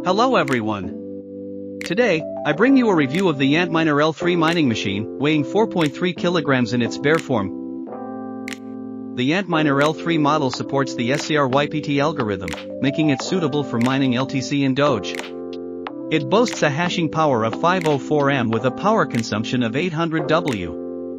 Hello everyone. Today, I bring you a review of the Antminer L3 mining machine, weighing 4.3 kilograms in its bare form. The Antminer L3 model supports the SCR-YPT algorithm, making it suitable for mining LTC and Doge. It boasts a hashing power of 504 M with a power consumption of 800 W.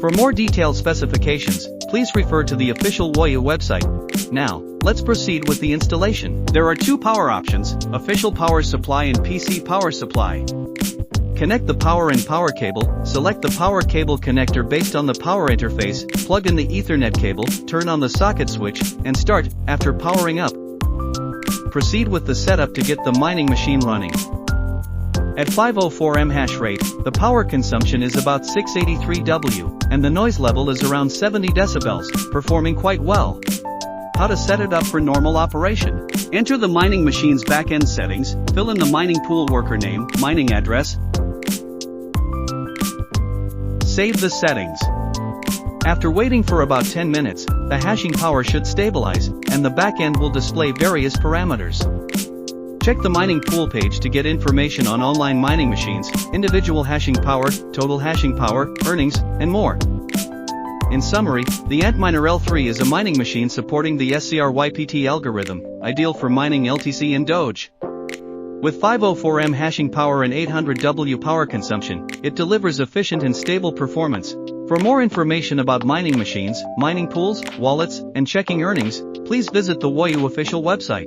For more detailed specifications, please refer to the official WOYU website. Now, let's proceed with the installation. There are two power options: official power supply and PC power supply. Connect the power and power cable, select the power cable connector based on the power interface, plug in the Ethernet cable, turn on the socket switch, and start. After powering up, proceed with the setup to get the mining machine running. At 504 M hash rate, the power consumption is about 683 W, and the noise level is around 70 decibels, performing quite well. How to set it up for normal operation. Enter the mining machine's back-end settings, fill in the mining pool worker name, mining address. Save the settings. After waiting for about 10 minutes, the hashing power should stabilize, and the back-end will display various parameters. Check the mining pool page to get information on online mining machines, individual hashing power, total hashing power, earnings, and more. In summary, the Antminer L3 is a mining machine supporting the SCR-YPT algorithm, ideal for mining LTC and Doge. With 504 M hashing power and 800 W power consumption, it delivers efficient and stable performance. For more information about mining machines, mining pools, wallets, and checking earnings, please visit the WOYU official website.